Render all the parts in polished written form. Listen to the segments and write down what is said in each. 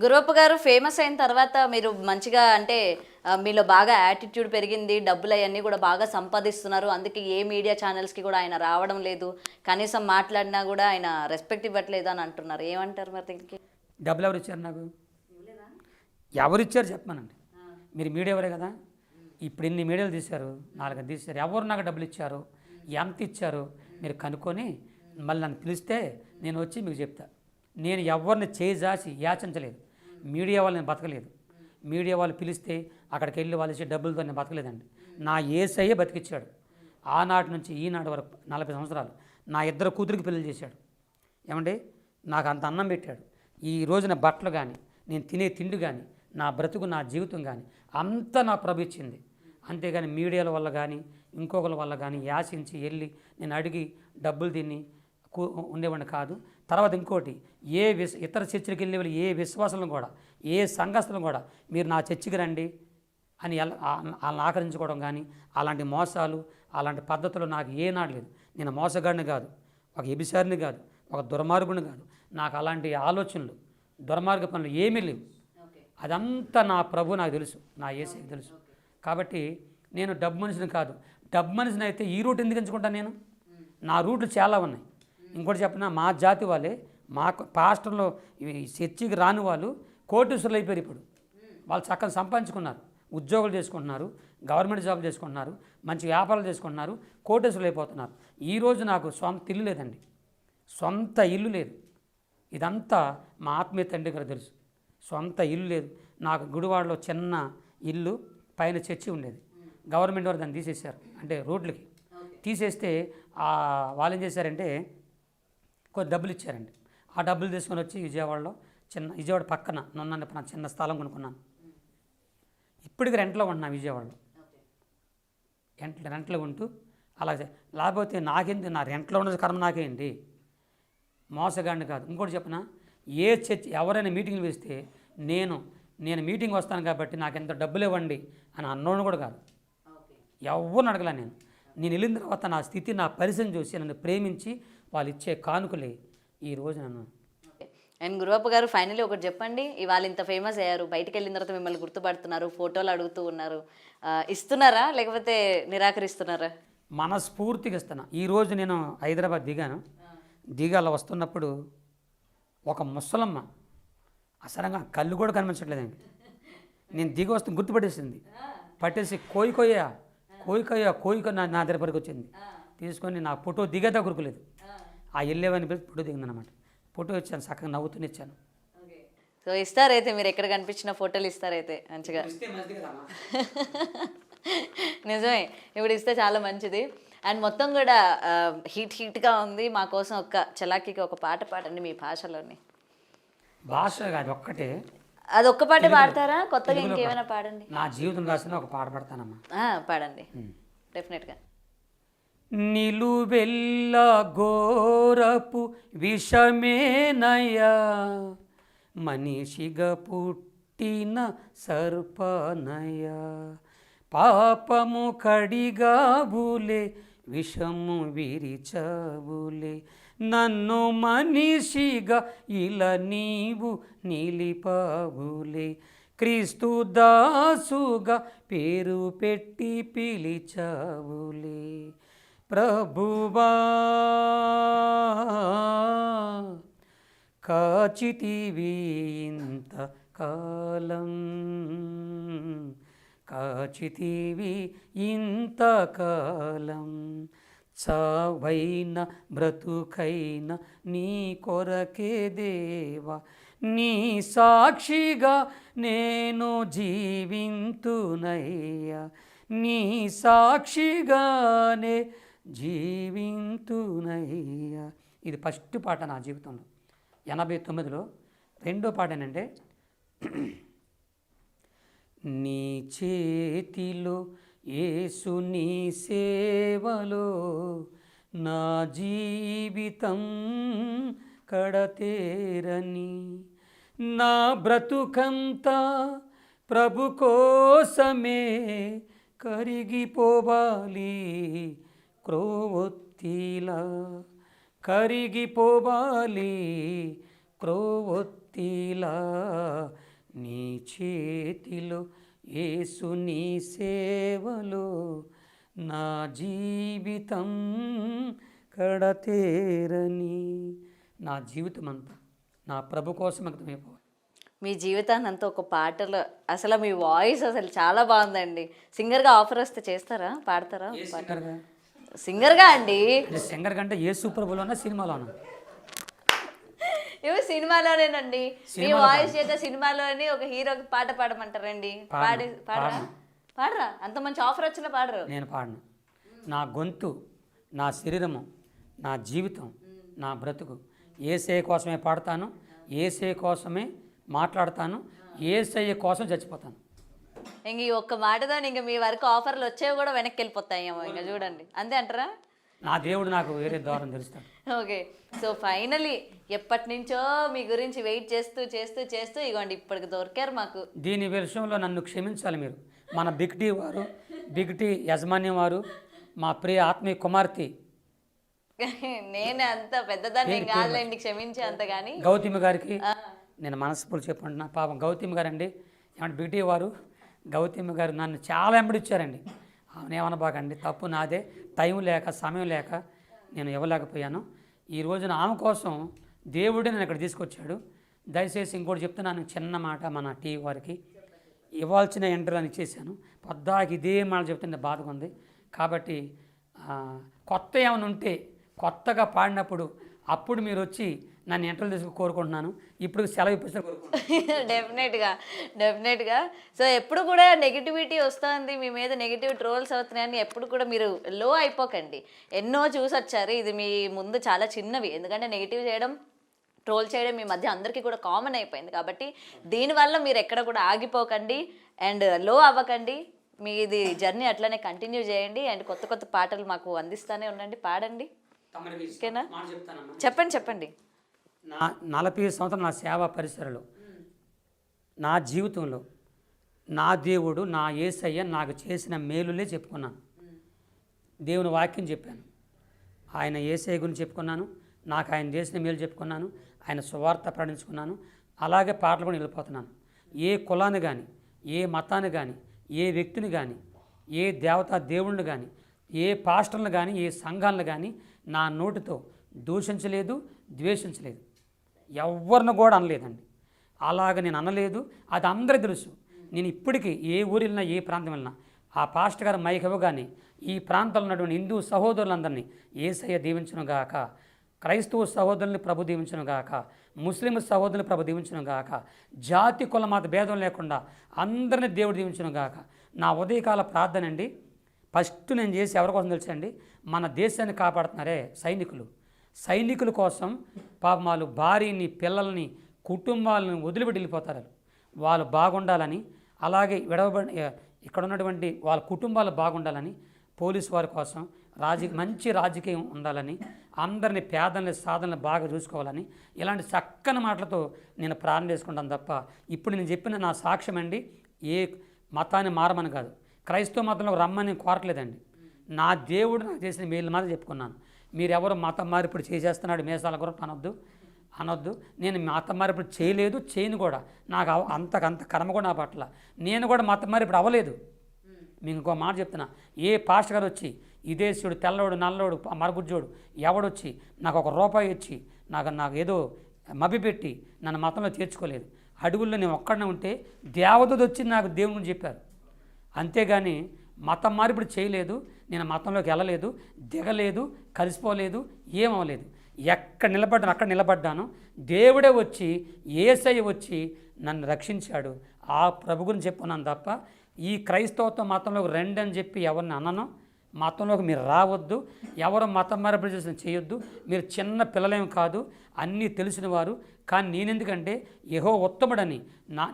గురవప్ప గారు ఫేమస్ అయిన తర్వాత మీరు మంచిగా అంటే మీలో బాగా యాటిట్యూడ్ పెరిగింది, డబ్బులు అవన్నీ కూడా బాగా సంపాదిస్తున్నారు. అందుకే ఏ మీడియా ఛానల్స్కి కూడా ఆయన రావడం లేదు, కనీసం మాట్లాడినా కూడా ఆయన రెస్పెక్ట్ ఇవ్వట్లేదు అని అంటున్నారు. ఏమంటారు మరి దీనికి? డబ్బులు ఎవరు ఇచ్చారు నాకు? ఎవరిచ్చారు చెప్పమనండి. మీరు మీడియా ఎవరే కదా. ఇప్పుడు ఇన్ని మీడియాలు తీశారు, 4 తీశారు. ఎవరు నాకు డబ్బులు ఇచ్చారు, ఎంత ఇచ్చారు మీరు కనుక్కొని మళ్ళీ నన్ను పిలిస్తే నేను వచ్చి మీకు చెప్తా. నేను ఎవరిని చేజాసి యాచించలేదు. మీడియా వాళ్ళు నేను బతకలేదు. మీడియా వాళ్ళు పిలిస్తే అక్కడికి వెళ్ళి వాళ్ళు ఇచ్చే డబ్బులతో నేను బతకలేదండి. నా యేసయ్యే బతికిచ్చాడు. ఆనాటి నుంచి ఈనాటి వరకు 40 సంవత్సరాలు నా 2 కూతురికి పెళ్లి చేశాడు. ఏమండి, నాకు అంత అన్నం పెట్టాడు. ఈ రోజున బట్టలు కానీ, నేను తినే తిండి కానీ, నా బ్రతుకు నా జీవితం కానీ అంతా నా ప్రభు ఇచ్చింది. అంతేగాని మీడియాల వల్ల కానీ ఇంకొకరి వల్ల కానీ యాచించి వెళ్ళి నేను అడిగి డబ్బులు తిని ఉండేవాడిని కాదు. తర్వాత ఇంకోటి, ఇతర చర్చిలకు వెళ్ళే వాళ్ళు ఏ విశ్వాసాలను కూడా, ఏ సంఘస్థలను కూడా మీరు నా చర్చికి రండి అని వాళ్ళని ఆకరించుకోవడం కానీ, అలాంటి మోసాలు అలాంటి పద్ధతులు నాకు ఏనాడు లేదు. నేను మోసగాడిని కాదు, ఒక ఎబిసారిని కాదు, ఒక దుర్మార్గుని కాదు. నాకు అలాంటి ఆలోచనలు దుర్మార్గ పనులు ఏమీ లేవు. అదంతా నా ప్రభు నాకు తెలుసు, నా యేసయ్యకి తెలుసు. కాబట్టి నేను డబ్బు మనిషిని కాదు. డబ్బు మనిషిని అయితే ఈ రూట్ ఎందుకు ఎంచుకుంటాను నేను? నా రూట్లు చాలా ఉన్నాయి. ఇంకోటి చెప్పిన మా జాతి వాళ్ళే, మా పాస్టర్లో చర్చికి రాని వాళ్ళు కోటీశ్వరులు అయిపోయారు. ఇప్పుడు వాళ్ళు చక్కగా సంపాదించుకున్నారు, ఉద్యోగాలు చేసుకుంటున్నారు, గవర్నమెంట్ జాబ్ చేసుకుంటున్నారు, మంచి వ్యాపారాలు చేసుకుంటున్నారు, కోటీశ్వరులు అయిపోతున్నారు. ఈరోజు నాకు సొంత ఇల్లు లేదండి, సొంత ఇల్లు లేదు. ఇదంతా మా ఆత్మీయ తండ్రి గారు తెలుసు. సొంత ఇల్లు లేదు నాకు. గుడివాడలో చిన్న ఇల్లు, పైన చర్చి ఉండేది. గవర్నమెంట్ వారు దాన్ని తీసేశారు, అంటే రోడ్లకి తీసేస్తే వాళ్ళు ఏం చేశారంటే కొద్ది డబ్బులు ఇచ్చారండి. ఆ డబ్బులు తీసుకొని వచ్చి విజయవాడ పక్కన నన్ను చిన్న స్థలం కొనుక్కున్నాను. ఇప్పటికి రెంట్లో ఉంటున్నా విజయవాడలో. రెంట్లో ఉంటూ అలాగే. లేకపోతే నాకేంటి, నా రెంట్లో ఉన్నది కర్మ నాకేంటి, మోసగాడిని కాదు. ఇంకోటి చెప్పిన, ఏ చర్చ్ ఎవరైనా మీటింగ్లు వేస్తే నేను మీటింగ్ వస్తాను కాబట్టి నాకు ఎంత డబ్బులు ఇవ్వండి అని అన్నోడు కూడా కాదు. ఎవరిని అడగలే. నేను వెళ్ళిన తర్వాత నా స్థితి, నా పరిస్థితిని చూసి నన్ను ప్రేమించి వాళ్ళు ఇచ్చే కానుకలే ఈరోజు నన్ను. అండ్ గురవప్ప గారు, ఫైనల్లీ ఒకటి చెప్పండి. ఇవాళ ఇంత ఫేమస్ అయ్యారు, బయటికి వెళ్ళిన తర్వాత మిమ్మల్ని గుర్తుపడుతున్నారు, ఫోటోలు అడుగుతూ ఉన్నారు, ఇస్తున్నారా లేకపోతే నిరాకరిస్తున్నారా? మనస్ఫూర్తిగా ఇస్తున్నా. ఈరోజు నేను హైదరాబాద్ దిగాల వస్తున్నప్పుడు ఒక ముసలమ్మ అసలంగా కళ్ళు కూడా కనిపించట్లేదండి. నేను దిగి వస్తూ గుర్తుపట్టేసింది, పట్టేసి కోయిక నా దగ్గరికి వచ్చింది. తీసుకొని నా ఫోటో దిగేదా గురుకులేదు. ఆ వెళ్ళేవని ఫోటో దిగిందనమాట. ఫోటో ఇచ్చాను, చక్కగా నవ్వుతూనే ఇచ్చాను. సో ఇస్తారైతే మీరు ఎక్కడ కనిపించిన ఫోటోలు ఇస్తారైతే మంచిగా. నిజమే, ఇప్పుడు ఇస్తే చాలా మంచిది. అండ్ మొత్తం కూడా హీట్గా ఉంది. మా కోసం చలాకీకి ఒక పాట పాడండి మీ భాషలోని. భాష కాదు, ఒక్కటే. అది ఒక్క పాటే పాడతారా? కొత్తగా ఇంకేమైనా పాడండి. నా జీవితం రాసిన ఒక పాట పాడతానమ్మా. పాడండి, డెఫినెట్గా. నిలువెల్ల ఘోరపు విషమేనయ్యా, మనిషిగా పుట్టిన సర్పనయ్యా, పాపము కడిగావులే, విషము విరిచావులే, నన్ను మనిషిగా ఇలా నీవు నిలిపావులే, క్రీస్తు దాసుగా పేరు పెట్టి పిలిచావులే, ప్రభువా కాచితివి ఇంత కాలం, కాచితివి ఇంతకాలం, చావైన బ్రతుకైన నీ కొరకే దేవా, నీ సాక్షిగా నేను జీవింతునయ్యా, నీ సాక్షిగానే జీవింతునయ్యా. ఇది ఫస్ట్ పాట నా జీవితంలో. 89లో. రెండో పాట ఏంటంటే, నీ చేతిలో యేసు నీ సేవలో నా జీవితం కడతేరని, నా బ్రతుకంతా ప్రభు కోసమే కరిగిపోవాలి, క్రొవ్వొత్తిలా కరిగిపోవాలి, క్రోవొత్తిలా నీ చేతిలో యేసు నీ సేవలో నా జీవితం కడతేరని. నా జీవితం అంతా నా ప్రభు కోసం అంకితమైపోవాలి. మీ జీవితాన్ని అంతా ఒక పాటలో, అసలు మీ వాయిస్ అసలు చాలా బాగుందండి. సింగర్గా ఆఫర్ వస్తే చేస్తారా, పాడతారా? సింగర్గా అండి. సింగర్ కంటే యేసు ప్రభులోనా సినిమాలోనా? ఇవి సినిమాలోనేనండి. మీ వాయిస్ చేత సినిమాలోని ఒక హీరోకి పాట పాడమంటారండి. పాడరా? అంత మంచి ఆఫర్ వచ్చినా పాడరు. నేను పాడను. నా గొంతు, నా శరీరము, నా జీవితం, నా బ్రతుకు యేసయ్య కోసమే పాడతాను, యేసయ్య కోసమే మాట్లాడతాను, యేసయ్య కోసం చచ్చిపోతాను. ఇంక ఈ ఒక్క మాటతో ఇంక మీ వరకు ఆఫర్లు వచ్చేవి కూడా వెనక్కి వెళ్ళిపోతాయేమో. ఇంకా చూడండి, అంతే అంటారా? నా దేవుడు నాకు వేరే ద్వారం తెలుస్తాడు. ఓకే, సో ఫైనలీ ఎప్పటి నుంచో మీ గురించి వెయిట్ చేస్తూ చేస్తూ చేస్తూ ఇగోండి ఇప్పటికి దొరికారు మాకు. దీని విషయంలో నన్ను క్షమించాలి మీరు. మన బిగ్ టీ వారు, బిగ్ టీ యాజమాన్యం వారు, మా ప్రియ ఆత్మీయ కుమార్తె, నేను అంత పెద్దదాన్ని ఏం కాదులేండి, క్షమించే అంత. కానీ గౌతమి గారికి నేను మనస్ఫూర్తి చెప్పుకుంటున్నా. పాపం గౌతమి గారు అండి, ఏమంటే బిగ్ టీ వారు గౌతమి గారు నన్ను చాలా వెంబడిచ్చారండి. ఏమనబాకండి, తప్పు నాదే. టైం లేక సమయం లేక నేను ఇవ్వలేకపోయాను. ఈ రోజున ఆమె కోసం దేవుడే నేను ఇక్కడ తీసుకొచ్చాడు. దయచేసి ఇంకోటి చెప్తున్నాను, చిన్న మాట మన టీవీ వారికి. ఇవ్వాల్సిన ఇంటర్వ్యూని ఇచ్చేసాను. పొద్దాకి ఇదే మాట చెప్తుంటే బాధగా ఉంది. కాబట్టి కొత్త ఏమైనా ఉంటే కొత్తగా పాడినప్పుడు అప్పుడు మీరు వచ్చి నన్ను ఇంటర్వ్యూ తీసుకు కోరుకుంటున్నాను. ఇప్పుడు సెలవు ఇప్పిస్తే కోరుకుంటున్నాను. డెఫినెట్గా. సో ఎప్పుడు కూడా నెగిటివిటీ వస్తుంది మీ మీద, నెగిటివ్ ట్రోల్స్ అవుతున్నాయని ఎప్పుడు కూడా మీరు లో అయిపోకండి. ఎన్నో చూసి వచ్చారు. ఇది మీ ముందు చాలా చిన్నవి, ఎందుకంటే నెగిటివ్ చేయడం, ట్రోల్ చేయడం మీ మధ్య అందరికీ కూడా కామన్ అయిపోయింది. కాబట్టి దీనివల్ల మీరు ఎక్కడ కూడా ఆగిపోకండి అండ్ లో అవ్వకండి. మీది జర్నీ అట్లనే కంటిన్యూ చేయండి అండ్ కొత్త కొత్త పాటలు మాకు అందిస్తూనే ఉండండి, పాడండి. ఓకేనా? చెప్పండి. నా 40 సంవత్సరాలు నా సేవా పరిసరలో, నా జీవితంలో నా దేవుడు, నా యేసయ్య నాకు చేసిన మేలులే చెప్పుకున్నాను. దేవుని వాక్యం చెప్పాను, ఆయన యేసయ్య గురించి చెప్పుకున్నాను, నాకు ఆయన చేసిన మేలు చెప్పుకున్నాను, ఆయన సువార్త ప్రకటించుకున్నాను. అలాగే పాటలు కూడా వెళ్ళిపోతున్నాను. ఏ కులాన్ని కానీ, ఏ మతాన్ని కానీ, ఏ వ్యక్తిని కానీ, ఏ దేవతా దేవుణ్ణి కానీ, ఏ పాస్టర్లను కానీ, ఏ సంఘాలను కానీ నా నోటితో దూషించలేదు, ద్వేషించలేదు. ఎవరిని కూడా అనలేదండి. అలాగ నేను అనలేదు. అది అందరికీ తెలుసు. నేను ఇప్పటికీ ఏ ఊరు వెళ్ళినా, ఏ ప్రాంతం వెళ్ళినా ఆ పాస్టర్ గారు మైక్ ఇవ్వగానే ఈ ప్రాంతంలో ఉన్నటువంటి హిందూ సహోదరులందరినీ యేసయ్య దీవించును గాక, క్రైస్తవ సహోదరుల్ని ప్రభు దీవించును గాక, ముస్లిం సహోదరుని ప్రభు దీవించును గాక, జాతి కుల మత భేదం లేకుండా అందరినీ దేవుడు దీవించును గాక. నా ఉదయకాల ప్రార్థన అండి. ఫస్ట్ నేను చేసి ఎవరి కోసం తెలుసండి, మన దేశాన్ని కాపాడుతున్నారే సైనికుల కోసం. పాపం వాళ్ళు భార్యని, పిల్లల్ని, కుటుంబాలను వదిలిపెట్టి వెళ్ళిపోతారు. వాళ్ళు బాగుండాలని, అలాగే ఇక్కడ ఉన్నటువంటి వాళ్ళ కుటుంబాలు బాగుండాలని, పోలీసు వారి కోసం మంచి రాజకీయం ఉండాలని, అందరినీ పేదల్ని సాధనలు బాగా చూసుకోవాలని, ఇలాంటి చక్కని మాటలతో నేను ప్రార్థన చేసుకుంటాను తప్ప ఇప్పుడు నేను చెప్పిన నా సాక్ష్యం అండి. ఏ మతాన్ని మారమని కాదు, క్రైస్తవ మతంలో రమ్మని కోరట్లేదండి. నా దేవుడు నాకు చేసిన మేలు మాత్రం చెప్పుకున్నాను. మీరెవరు మతం మార్పిడి చేసేస్తున్నాడు మేసాల గురించి అనొద్దు. నేను మతం మార్పిడి చేయలేదు, చేయను కూడా. నాకు అంత కర్మ కూడా నా పట్ల. నేను కూడా మతం మార్పిడి అవ్వలేదు. మీకు ఇంకో మాట చెప్తున్నా, ఏ పాస్టర్ గారు వచ్చి ఇదేశుడు, తెల్లవాడు, నల్లవాడు, మరగుజ్జోడు ఎవడొచ్చి నాకు ₹1 ఇచ్చి నాకు ఏదో మభ్యపెట్టి నన్ను మతంలో చేర్చుకోలేదు. అడుగుల్లో నేను ఒక్కడనే ఉంటే దేవదూత వచ్చి నాకు దేవుని చెప్పారు. అంతేగాని మతం మార్పిడి చేయలేదు, నేను మతంలోకి వెళ్ళలేదు, దిగలేదు, కలిసిపోలేదు, ఏమవలేదు. ఎక్కడ నిలబడ్డాను అక్కడ నిలబడ్డాను. దేవుడే వచ్చి, యేసయ్య వచ్చి నన్ను రక్షించాడు. ఆ ప్రభు గురించి చెప్పుకున్నాను తప్ప ఈ క్రైస్తవత్వ మతంలోకి రండి అని చెప్పి ఎవరిని అనను. మతంలోకి మీరు రావద్దు, ఎవరు మతం మార్పిడి చేసిన చేయొద్దు. మీరు చిన్న పిల్లలేం కాదు, అన్నీ తెలిసిన వారు. కానీ నేనెందుకంటే యెహోవా ఉత్తముడని,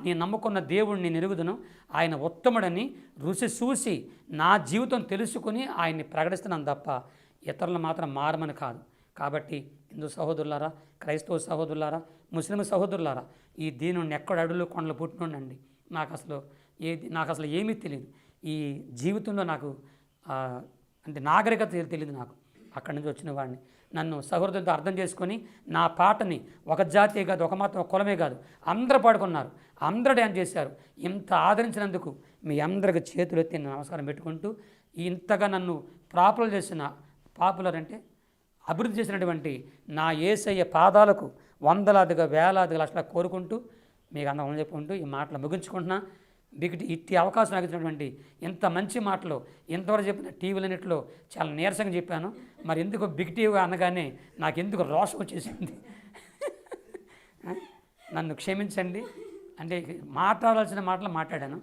నేను నమ్ముకున్న దేవుడిని నేను ఎరుగుదును. ఆయన ఉత్తముడని రుచి చూసి నా జీవితం తెలుసుకుని ఆయన్ని ప్రకటిస్తున్నాను తప్ప ఇతరులను మాత్రం మారమని కాదు. కాబట్టి హిందూ సహోదరులారా, క్రైస్తవ సహోదరులారా, ముస్లిం సహోదరులారా, ఈ దీనుని ఎక్కడ అడుగులు కొండలు పుట్టినండి. నాకు అసలు ఏమీ తెలియదు. ఈ జీవితంలో నాకు అంటే నాగరికత తెలియదు నాకు. అక్కడి నుంచి వచ్చిన వాడిని. నన్ను సహృదయంతో అర్థం చేసుకొని నా పాటని ఒక జాతి కాదు, ఒక మతం, ఒక కులమే కాదు, అందరూ పాడుకున్నారు, అందరూ డ్యాన్స్ చేశారు. ఇంత ఆదరించినందుకు మీ అందరికి చేతులు ఎత్తి నమస్కారం పెట్టుకుంటూ, ఇంతగా నన్ను పాపులర్ అంటే అభివృద్ధి చేసినటువంటి నా యేసయ్య పాదాలకు వందలాదిగా వేలాదిగా లక్షలా కోరుకుంటూ మీకు అందరం చెప్పుకుంటూ ఈ మాటలు ముగించుకుంటున్నా. ఇట్టి అవకాశం నాకు ఇచ్చినటువంటి ఇంత మంచి మాటలు ఇంతవరకు చెప్పిన టీవీలన్నింటిలో చాలా నీరసంగా చెప్పాను. మరి ఎందుకు బిగ్ టీవీ అనగానే నాకు ఎందుకు రోషం వచ్చేసింది. నన్ను క్షమించండి, అంటే మాట్లాడాల్సిన మాటలు మాట్లాడాను,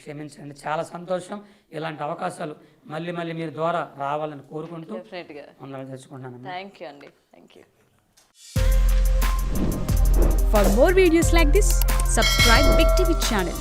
క్షమించండి. చాలా సంతోషం. ఇలాంటి అవకాశాలు మళ్ళీ మళ్ళీ మీరు ద్వారా రావాలని కోరుకుంటూ ఉండాలని తెచ్చుకుంటున్నాను. థ్యాంక్ యూ అండి. Thank you. For more videos like this, subscribe Big TV channel.